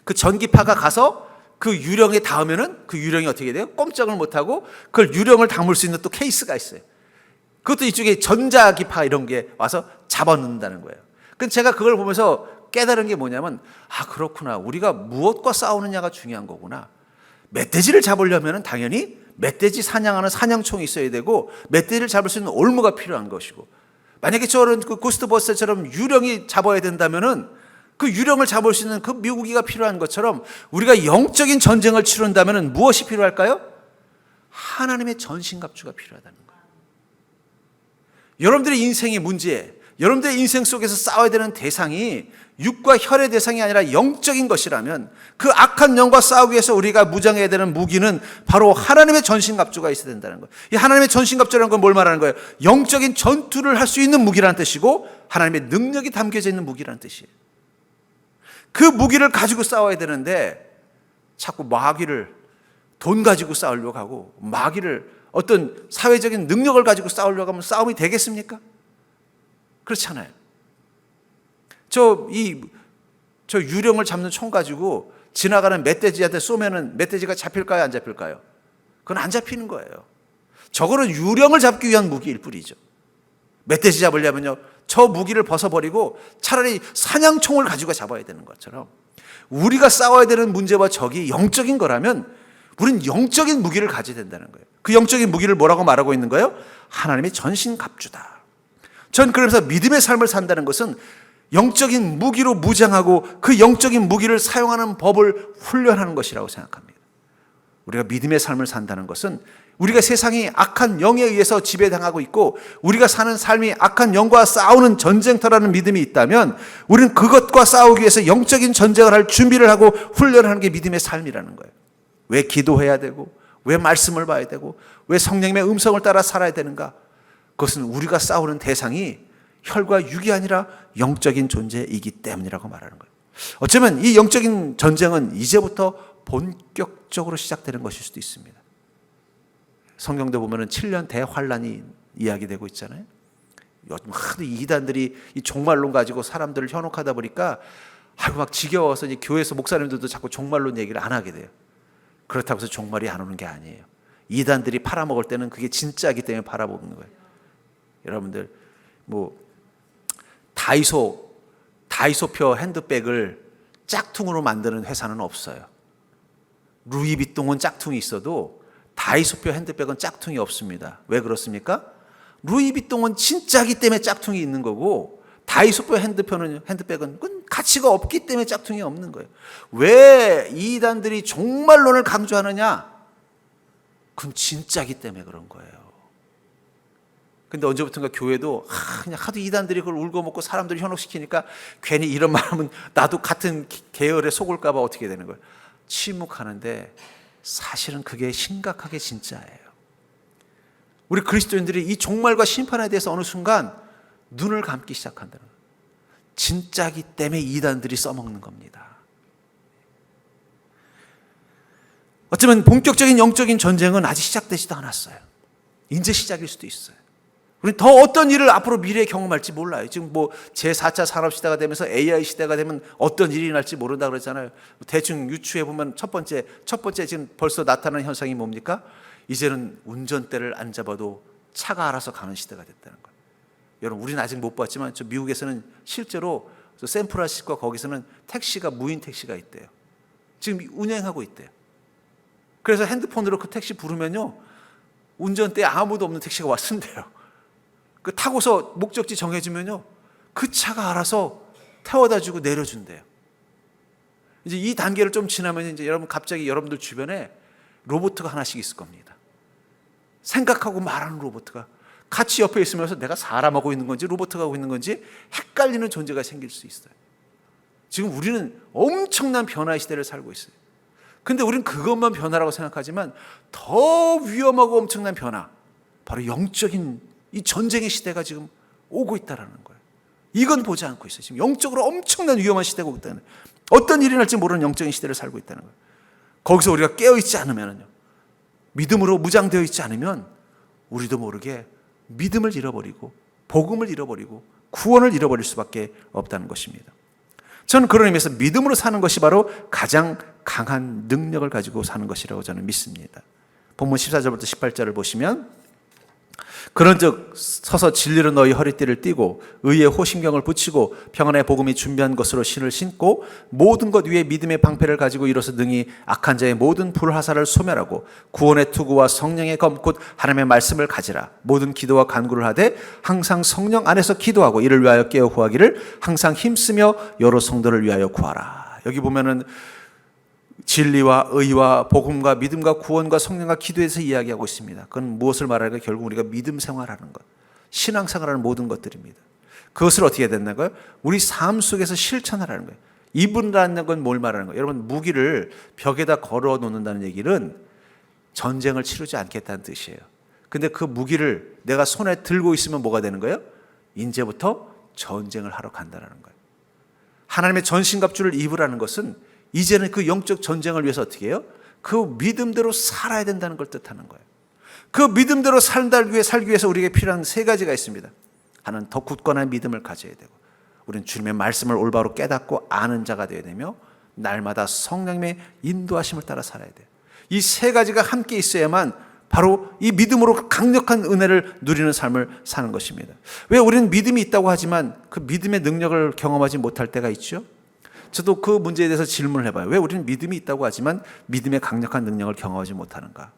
A: 그 전기파가 가서 그 유령에 닿으면은 그 유령이 어떻게 돼요? 꼼짝을 못하고 그걸 유령을 담을 수 있는 또 케이스가 있어요. 그것도 이쪽에 전자기파 이런 게 와서 잡아넣는다는 거예요. 근데 제가 그걸 보면서 깨달은 게 뭐냐면, 그렇구나. 우리가 무엇과 싸우느냐가 중요한 거구나. 멧돼지를 잡으려면 당연히 멧돼지 사냥하는 사냥총이 있어야 되고, 멧돼지를 잡을 수 있는 올무가 필요한 것이고, 만약에 저런 그 고스트버스터처럼 유령이 잡아야 된다면은 그 유령을 잡을 수 있는 그 무기가 필요한 것처럼, 우리가 영적인 전쟁을 치른다면은 무엇이 필요할까요? 하나님의 전신갑주가 필요하다는 거예요. 여러분들의 인생의 문제, 여러분들의 인생 속에서 싸워야 되는 대상이 육과 혈의 대상이 아니라 영적인 것이라면, 그 악한 영과 싸우기 위해서 우리가 무장해야 되는 무기는 바로 하나님의 전신갑주가 있어야 된다는 거예요. 이 하나님의 전신갑주라는 건 뭘 말하는 거예요? 영적인 전투를 할 수 있는 무기라는 뜻이고, 하나님의 능력이 담겨져 있는 무기라는 뜻이에요. 그 무기를 가지고 싸워야 되는데 자꾸 마귀를 돈 가지고 싸우려고 하고, 마귀를 어떤 사회적인 능력을 가지고 싸우려고 하면 싸움이 되겠습니까? 그렇지 않아요. 저 유령을 잡는 총 가지고 지나가는 멧돼지한테 쏘면은 멧돼지가 잡힐까요? 안 잡힐까요? 그건 안 잡히는 거예요. 저거는 유령을 잡기 위한 무기일 뿐이죠. 멧돼지 잡으려면요, 저 무기를 벗어버리고 차라리 사냥총을 가지고 잡아야 되는 것처럼, 우리가 싸워야 되는 문제와 적이 영적인 거라면 우리는 영적인 무기를 가져야 된다는 거예요. 그 영적인 무기를 뭐라고 말하고 있는 거예요? 하나님의 전신갑주다. 전 그러면서 믿음의 삶을 산다는 것은 영적인 무기로 무장하고 그 영적인 무기를 사용하는 법을 훈련하는 것이라고 생각합니다. 우리가 믿음의 삶을 산다는 것은 우리가 세상이 악한 영에 의해서 지배당하고 있고 우리가 사는 삶이 악한 영과 싸우는 전쟁터라는 믿음이 있다면 우리는 그것과 싸우기 위해서 영적인 전쟁을 할 준비를 하고 훈련하는 게 믿음의 삶이라는 거예요. 왜 기도해야 되고 왜 말씀을 봐야 되고 왜 성령님의 음성을 따라 살아야 되는가? 그것은 우리가 싸우는 대상이 혈과 육이 아니라 영적인 존재이기 때문이라고 말하는 거예요. 어쩌면 이 영적인 전쟁은 이제부터 본격적으로 시작되는 것일 수도 있습니다. 성경도 보면은 7년 대환란이 이야기되고 있잖아요. 요즘 하도 이단들이 이 종말론 가지고 사람들을 현혹하다 보니까 막 지겨워서 이제 교회에서 목사님들도 자꾸 종말론 얘기를 안 하게 돼요. 그렇다고 해서 종말이 안 오는 게 아니에요. 이단들이 팔아먹을 때는 그게 진짜이기 때문에 팔아먹는 거예요. 여러분들 뭐 다이소표 핸드백을 짝퉁으로 만드는 회사는 없어요. 루이비통은 짝퉁이 있어도 다이소표 핸드백은 짝퉁이 없습니다. 왜 그렇습니까? 루이비통은 진짜기 때문에 짝퉁이 있는 거고 다이소표 핸드백은 가치가 없기 때문에 짝퉁이 없는 거예요. 왜 이단들이 종말론을 강조하느냐? 그건 진짜기 때문에 그런 거예요. 근데 언제부턴가 교회도 그냥 하도 이단들이 그걸 울고 먹고 사람들을 현혹시키니까 괜히 이런 말하면 나도 같은 계열에 속을까 봐 어떻게 되는 거예요. 침묵하는데 사실은 그게 심각하게 진짜예요. 우리 그리스도인들이 이 종말과 심판에 대해서 어느 순간 눈을 감기 시작한다는 거예요. 진짜기 때문에 이단들이 써먹는 겁니다. 어쩌면 본격적인 영적인 전쟁은 아직 시작되지도 않았어요. 이제 시작일 수도 있어요. 우리 더 어떤 일을 앞으로 미래에 경험할지 몰라요. 지금 뭐 제4차 산업시대가 되면서 AI 시대가 되면 어떤 일이 날지 모른다 그러잖아요. 대충 유추해 보면 첫 번째 지금 벌써 나타나는 현상이 뭡니까? 이제는 운전대를 안 잡아도 차가 알아서 가는 시대가 됐다는 거예요. 여러분 우리는 아직 못 봤지만 저 미국에서는 실제로 샌프란시스코 거기서는 택시가 무인 택시가 있대요. 지금 운행하고 있대요. 그래서 핸드폰으로 그 택시 부르면요 운전대에 아무도 없는 택시가 왔는데요. 그 타고서 목적지 정해주면요 그 차가 알아서 태워다주고 내려준대요. 이제 이 단계를 좀 지나면 이제 여러분 갑자기 여러분들 주변에 로봇가 하나씩 있을 겁니다. 생각하고 말하는 로봇가 같이 옆에 있으면서 내가 사람하고 있는 건지 로봇가 하고 있는 건지 헷갈리는 존재가 생길 수 있어요. 지금 우리는 엄청난 변화의 시대를 살고 있어요. 근데 우리는 그것만 변화라고 생각하지만 더 위험하고 엄청난 변화, 바로 영적인 이 전쟁의 시대가 지금 오고 있다는 거예요. 이건 보지 않고 있어요. 지금 영적으로 엄청난 위험한 시대가 오고 있다는 거예요. 어떤 일이 날지 모르는 영적인 시대를 살고 있다는 거예요. 거기서 우리가 깨어있지 않으면요, 믿음으로 무장되어 있지 않으면 우리도 모르게 믿음을 잃어버리고 복음을 잃어버리고 구원을 잃어버릴 수밖에 없다는 것입니다. 저는 그런 의미에서 믿음으로 사는 것이 바로 가장 강한 능력을 가지고 사는 것이라고 저는 믿습니다. 본문 14절부터 18절을 보시면 그런즉 서서 진리로 너희 허리띠를 띠고 의의 호심경을 붙이고 평안의 복음이 준비한 것으로 신을 신고 모든 것 위에 믿음의 방패를 가지고 일어서 능히 악한 자의 모든 불화살을 소멸하고 구원의 투구와 성령의 검 곧 하나님의 말씀을 가지라. 모든 기도와 간구를 하되 항상 성령 안에서 기도하고 이를 위하여 깨어 구하기를 항상 힘쓰며 여러 성도를 위하여 구하라. 여기 보면은 진리와 의와 복음과 믿음과 구원과 성령과 기도에서 이야기하고 있습니다. 그건 무엇을 말하는가? 결국 우리가 믿음 생활하는 것, 신앙생활하는 모든 것들입니다. 그것을 어떻게 해야 된다고요? 우리 삶 속에서 실천하라는 거예요. 이분이라는 건 뭘 말하는 거예요? 여러분 무기를 벽에다 걸어 놓는다는 얘기는 전쟁을 치르지 않겠다는 뜻이에요. 근데 그 무기를 내가 손에 들고 있으면 뭐가 되는 거예요? 이제부터 전쟁을 하러 간다는 거예요. 하나님의 전신갑주를 입으라는 것은 이제는 그 영적 전쟁을 위해서 어떻게 해요? 그 믿음대로 살아야 된다는 걸 뜻하는 거예요. 그 믿음대로 살기 위해서 우리에게 필요한 세 가지가 있습니다. 하나는 더 굳건한 믿음을 가져야 되고, 우리는 주님의 말씀을 올바로 깨닫고 아는 자가 되어야 되며, 날마다 성령님의 인도하심을 따라 살아야 돼요. 이 세 가지가 함께 있어야만 바로 이 믿음으로 강력한 은혜를 누리는 삶을 사는 것입니다. 왜 우리는 믿음이 있다고 하지만 그 믿음의 능력을 경험하지 못할 때가 있죠? 저도 그 문제에 대해서 질문을 해봐요. 왜 우리는 믿음이 있다고 하지만 믿음의 강력한 능력을 경험하지 못하는가?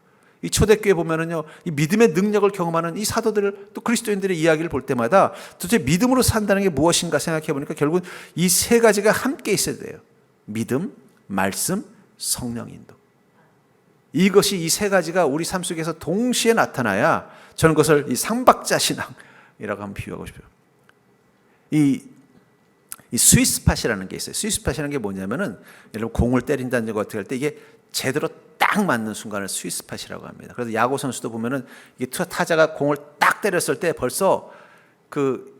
A: 이 초대교회 보면은요, 이 믿음의 능력을 경험하는 이 사도들, 또 그리스도인들의 이야기를 볼 때마다 도대체 믿음으로 산다는 게 무엇인가 생각해 보니까 결국은 이 세 가지가 함께 있어야 돼요. 믿음, 말씀, 성령 인도. 이것이 이 세 가지가 우리 삶 속에서 동시에 나타나야 저는 그것을 이 삼박자 신앙이라고 한번 비유하고 싶어요. 이 스위스팟이라는 게 있어요. 스위스팟이라는 게 뭐냐면은 여러분 공을 때린다는 거 어떻게 할 때 이게 제대로 딱 맞는 순간을 스위스팟이라고 합니다. 그래서 야구 선수도 보면은 이게 타자가 공을 딱 때렸을 때 벌써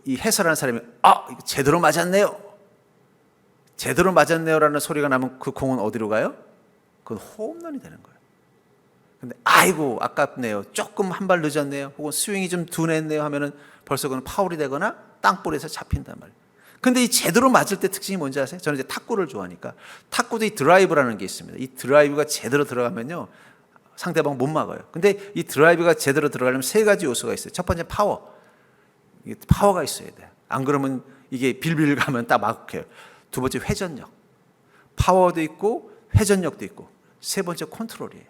A: 이 해설하는 사람이 제대로 맞았네요. 제대로 맞았네요라는 소리가 나면 그 공은 어디로 가요? 그건 홈런이 되는 거예요. 근데 아이고 아깝네요. 조금 한 발 늦었네요. 혹은 스윙이 좀 둔했네요 하면은 벌써 그건 파울이 되거나 땅볼에서 잡힌단 말이에요. 근데 이 제대로 맞을 때 특징이 뭔지 아세요? 저는 이제 탁구를 좋아하니까 탁구도 이 드라이브라는 게 있습니다. 이 드라이브가 제대로 들어가면요 상대방 못 막아요. 근데 이 드라이브가 제대로 들어가려면 세 가지 요소가 있어요. 첫 번째 파워. 이게 파워가 있어야 돼요. 안 그러면 이게 빌빌 가면 딱 막혀요. 두 번째 회전력. 파워도 있고 회전력도 있고. 세 번째 컨트롤이에요.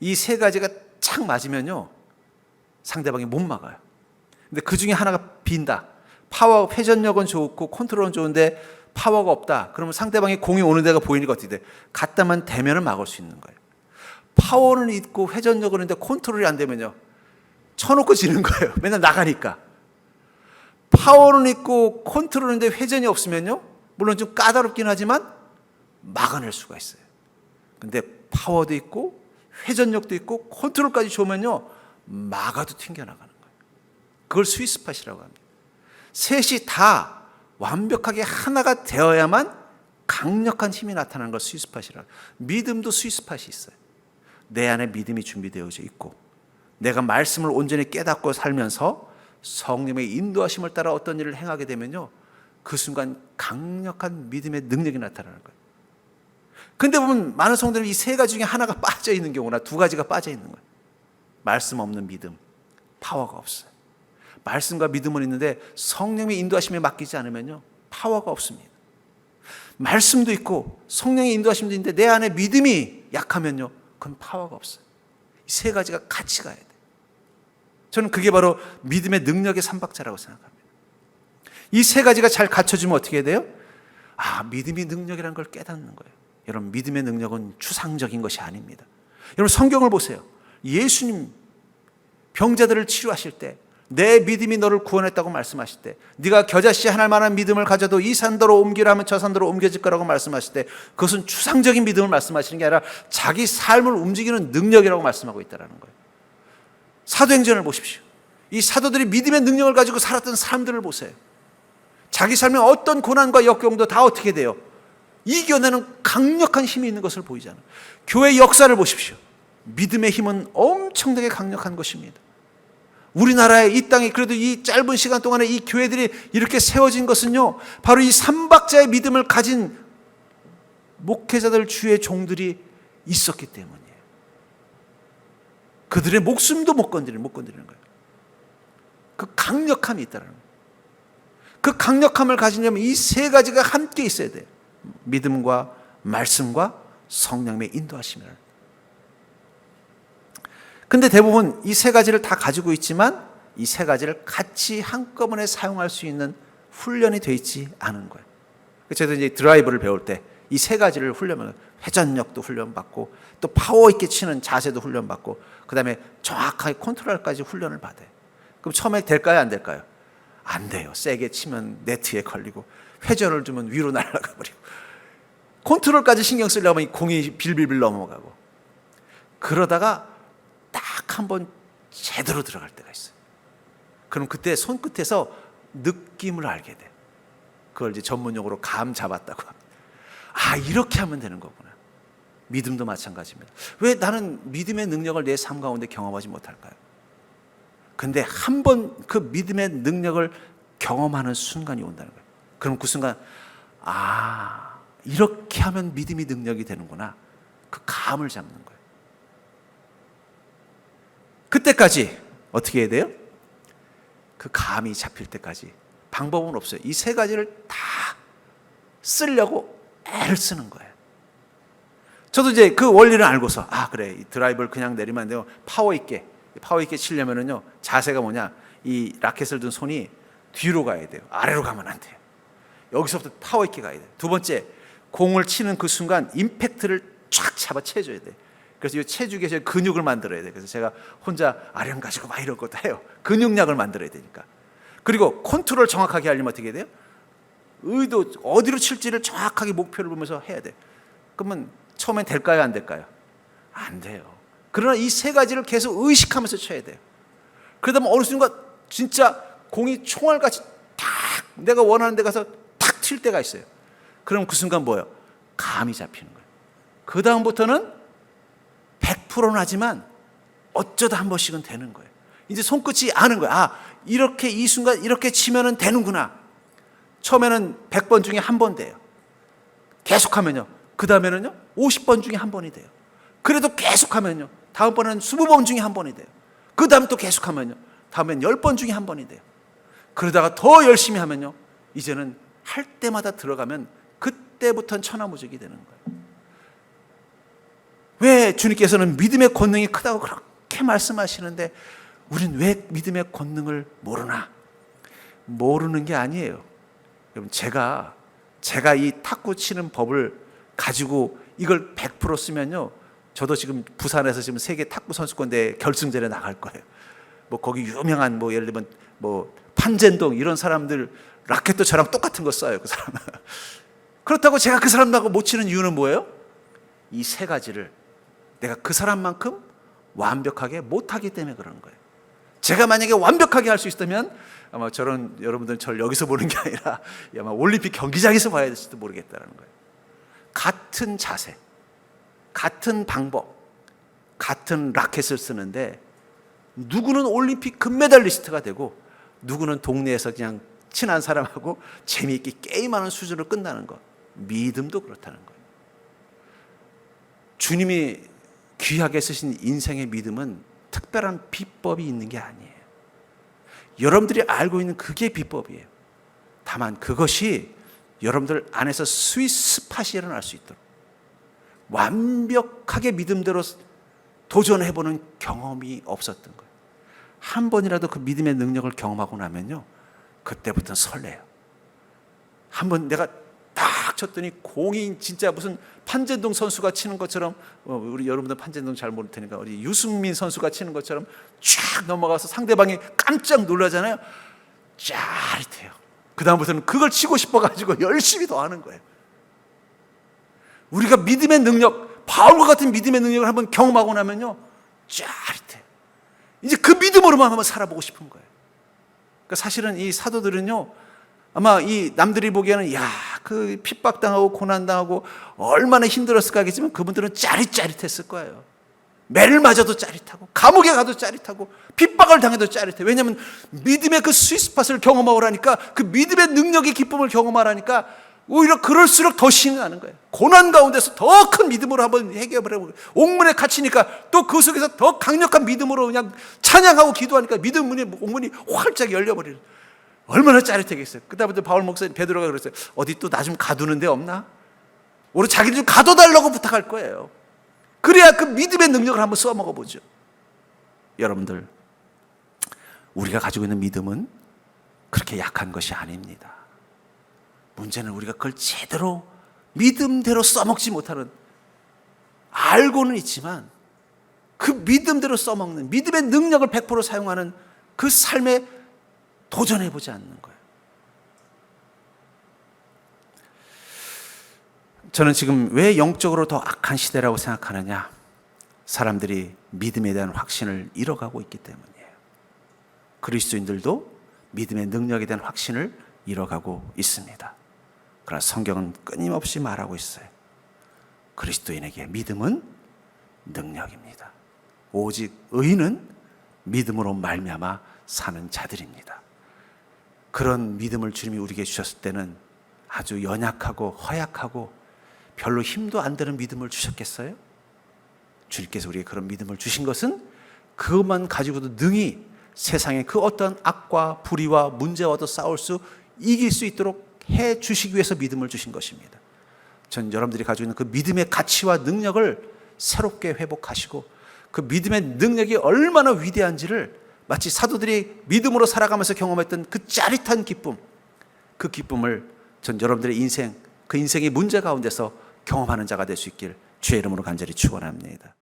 A: 이 세 가지가 착 맞으면요 상대방이 못 막아요. 근데 그 중에 하나가 빈다. 파워, 회전력은 좋고 컨트롤은 좋은데 파워가 없다. 그러면 상대방이 공이 오는 데가 보이니까 어떻게 돼? 갖다만 대면을 막을 수 있는 거예요. 파워는 있고 회전력은 있는데 컨트롤이 안 되면요 쳐놓고 지는 거예요. 맨날 나가니까. 파워는 있고 컨트롤은 있는데 회전이 없으면요 물론 좀 까다롭긴 하지만 막아낼 수가 있어요. 근데 파워도 있고 회전력도 있고 컨트롤까지 좋으면요 막아도 튕겨나가는 거예요. 그걸 스위스팟이라고 합니다. 셋이 다 완벽하게 하나가 되어야만 강력한 힘이 나타나는 걸 스위스팟이라고. 믿음도 스위스팟이 있어요. 내 안에 믿음이 준비되어져 있고 내가 말씀을 온전히 깨닫고 살면서 성령의 인도하심을 따라 어떤 일을 행하게 되면요 그 순간 강력한 믿음의 능력이 나타나는 거예요. 근데 보면 많은 성도들은 이 세 가지 중에 하나가 빠져 있는 경우나 두 가지가 빠져 있는 거예요. 말씀 없는 믿음, 파워가 없어요. 말씀과 믿음은 있는데 성령의 인도하심에 맡기지 않으면요 파워가 없습니다. 말씀도 있고 성령의 인도하심도 있는데 내 안에 믿음이 약하면요 그건 파워가 없어요. 이 세 가지가 같이 가야 돼요. 저는 그게 바로 믿음의 능력의 삼박자라고 생각합니다. 이 세 가지가 잘 갖춰지면 어떻게 돼요? 믿음이 능력이라는 걸 깨닫는 거예요. 여러분 믿음의 능력은 추상적인 것이 아닙니다. 여러분 성경을 보세요. 예수님 병자들을 치료하실 때 내 믿음이 너를 구원했다고 말씀하실 때 네가 겨자씨 하나 만한 믿음을 가져도 이 산더로 옮기라 하면 저 산더로 옮겨질 거라고 말씀하실 때 그것은 추상적인 믿음을 말씀하시는 게 아니라 자기 삶을 움직이는 능력이라고 말씀하고 있다는 거예요. 사도행전을 보십시오. 이 사도들이 믿음의 능력을 가지고 살았던 사람들을 보세요. 자기 삶에 어떤 고난과 역경도 다 어떻게 돼요? 이겨내는 강력한 힘이 있는 것을 보이잖아요. 교회 역사를 보십시오. 믿음의 힘은 엄청나게 강력한 것입니다. 우리나라의 이 땅에 그래도 이 짧은 시간 동안에 이 교회들이 이렇게 세워진 것은요 바로 이 삼박자의 믿음을 가진 목회자들 주의 종들이 있었기 때문이에요. 그들의 목숨도 못 건드리는 거예요. 그 강력함이 있다는 거예요. 그 강력함을 가지려면 이 세 가지가 함께 있어야 돼요. 믿음과 말씀과 성령의 인도하심을. 근데 대부분 이 세 가지를 다 가지고 있지만 이 세 가지를 같이 한꺼번에 사용할 수 있는 훈련이 되어 있지 않은 거예요. 저도 이제 드라이브를 배울 때 이 세 가지를 훈련하면 회전력도 훈련받고 또 파워 있게 치는 자세도 훈련받고 그 다음에 정확하게 컨트롤까지 훈련을 받아요. 그럼 처음에 될까요? 안 될까요? 안 돼요. 세게 치면 네트에 걸리고 회전을 주면 위로 날아가 버리고 컨트롤까지 신경 쓰려면 이 공이 빌빌빌 넘어가고 그러다가 딱 한 번 제대로 들어갈 때가 있어요. 그럼 그때 손끝에서 느낌을 알게 돼요. 그걸 이제 전문용어로 감 잡았다고 합니다. 이렇게 하면 되는 거구나. 믿음도 마찬가지입니다. 왜 나는 믿음의 능력을 내 삶 가운데 경험하지 못할까요? 근데 한 번 그 믿음의 능력을 경험하는 순간이 온다는 거예요. 그럼 그 순간 이렇게 하면 믿음이 능력이 되는구나. 그 감을 잡는 거예요. 그때까지 어떻게 해야 돼요? 그 감이 잡힐 때까지 방법은 없어요. 이 세 가지를 다 쓰려고 애를 쓰는 거예요. 저도 이제 그 원리를 알고서 그래, 이 드라이브를 그냥 내리면 안 돼요. 파워 있게 치려면은요, 자세가 뭐냐, 이 라켓을 든 손이 뒤로 가야 돼요. 아래로 가면 안 돼요. 여기서부터 파워 있게 가야 돼요. 두 번째, 공을 치는 그 순간 임팩트를 쫙 잡아 채줘야 돼요. 그래서 이 체중에 근육을 만들어야 돼요. 그래서 제가 혼자 아령 가지고 막 이런 것도 해요. 근육량을 만들어야 되니까. 그리고 컨트롤 정확하게 하려면 어떻게 돼요? 의도 어디로 칠지를 정확하게 목표를 보면서 해야 돼요. 그러면 처음엔 될까요, 안 될까요? 안 돼요. 그러나 이 세 가지를 계속 의식하면서 쳐야 돼요. 그러다 보면 어느 순간 진짜 공이 총알같이 탁 내가 원하는 데 가서 탁 튈 때가 있어요. 그럼 그 순간 뭐예요? 감이 잡히는 거예요. 그 다음부터는 100%는 하지만 어쩌다 한 번씩은 되는 거예요. 이제 손끝이 아는 거예요. 이렇게 이 순간 이렇게 치면은 되는구나. 처음에는 100번 중에 한 번 돼요. 계속하면요. 그 다음에는요 50번 중에 한 번이 돼요. 그래도 계속하면요 다음번에는 20번 중에 한 번이 돼요. 그 다음 또 계속하면요 다음엔 10번 중에 한 번이 돼요. 그러다가 더 열심히 하면요 이제는 할 때마다 들어가면 그때부터는 천하무적이 되는 거예요. 왜 주님께서는 믿음의 권능이 크다고 그렇게 말씀하시는데 우린 왜 믿음의 권능을 모르나? 모르는 게 아니에요. 여러분, 제가 이 탁구 치는 법을 가지고 이걸 100% 쓰면요 저도 지금 부산에서 지금 세계 탁구 선수권대회 결승전에 나갈 거예요. 뭐 거기 유명한 뭐 예를 들면 뭐 판젠동 이런 사람들 라켓도 저랑 똑같은 거 써요, 그 사람은. 그렇다고 제가 그 사람하고 못 치는 이유는 뭐예요? 이 세 가지를 내가 그 사람만큼 완벽하게 못하기 때문에 그런 거예요. 제가 만약에 완벽하게 할 수 있다면 아마 여러분들은 저를 여기서 보는 게 아니라 아마 올림픽 경기장에서 봐야 될지도 모르겠다는 거예요. 같은 자세, 같은 방법, 같은 라켓을 쓰는데 누구는 올림픽 금메달리스트가 되고 누구는 동네에서 그냥 친한 사람하고 재미있게 게임하는 수준으로 끝나는 것. 믿음도 그렇다는 거예요. 주님이 귀하게 쓰신 인생의 믿음은 특별한 비법이 있는 게 아니에요. 여러분들이 알고 있는 그게 비법이에요. 다만 그것이 여러분들 안에서 스윗스팟이 일어날 수 있도록 완벽하게 믿음대로 도전해보는 경험이 없었던 거예요. 한 번이라도 그 믿음의 능력을 경험하고 나면요 그때부터는 설레요. 한번 내가 딱 쳤더니 공이 진짜 무슨 판젠동 선수가 치는 것처럼, 우리 여러분들 판젠동 잘 모를 테니까 우리 유승민 선수가 치는 것처럼 쫙 넘어가서 상대방이 깜짝 놀라잖아요. 짜릿해요. 그 다음부터는 그걸 치고 싶어가지고 열심히 더 하는 거예요. 우리가 믿음의 능력, 바울과 같은 믿음의 능력을 한번 경험하고 나면요 짜릿해요. 이제 그 믿음으로만 한번 살아보고 싶은 거예요. 그러니까 사실은 이 사도들은요 아마 이 남들이 보기에는 그 핍박당하고 고난당하고 얼마나 힘들었을까 하겠지만 그분들은 짜릿짜릿했을 거예요. 매를 맞아도 짜릿하고 감옥에 가도 짜릿하고 핍박을 당해도 짜릿해. 왜냐하면 믿음의 그 스윗스팟을 경험하라니까, 그 믿음의 능력의 기쁨을 경험하라니까 오히려 그럴수록 더 신이 나는 거예요. 고난 가운데서 더 큰 믿음으로 한번 해결을 해보고 옥문에 갇히니까 또 그 속에서 더 강력한 믿음으로 그냥 찬양하고 기도하니까 믿음 문이 옥문이 활짝 열려버리는, 얼마나 짜릿하겠어요. 그다음부터 바울 목사님, 베드로가 그랬어요. 어디 또 나 좀 가두는 데 없나? 우리 자기를 좀 가둬달라고 부탁할 거예요. 그래야 그 믿음의 능력을 한번 써먹어 보죠. 여러분들, 우리가 가지고 있는 믿음은 그렇게 약한 것이 아닙니다. 문제는 우리가 그걸 제대로 믿음대로 써먹지 못하는, 알고는 있지만 그 믿음대로 써먹는, 믿음의 능력을 100% 사용하는 그 삶에 도전해보지 않는 거예요. 저는 지금 왜 영적으로 더 악한 시대라고 생각하느냐? 사람들이 믿음에 대한 확신을 잃어가고 있기 때문이에요. 그리스도인들도 믿음의 능력에 대한 확신을 잃어가고 있습니다. 그러나 성경은 끊임없이 말하고 있어요. 그리스도인에게 믿음은 능력입니다. 오직 의인은 믿음으로 말미암아 사는 자들입니다. 그런 믿음을 주님이 우리에게 주셨을 때는 아주 연약하고 허약하고 별로 힘도 안 되는 믿음을 주셨겠어요? 주님께서 우리에게 그런 믿음을 주신 것은 그것만 가지고도 능히 세상의 그 어떤 악과 불의와 문제와도 싸울 수, 이길 수 있도록 해 주시기 위해서 믿음을 주신 것입니다. 전 여러분들이 가지고 있는 그 믿음의 가치와 능력을 새롭게 회복하시고 그 믿음의 능력이 얼마나 위대한지를 마치 사도들이 믿음으로 살아가면서 경험했던 그 짜릿한 기쁨, 그 기쁨을 전 여러분들의 인생, 그 인생의 문제 가운데서 경험하는 자가 될 수 있길 주의 이름으로 간절히 축원합니다.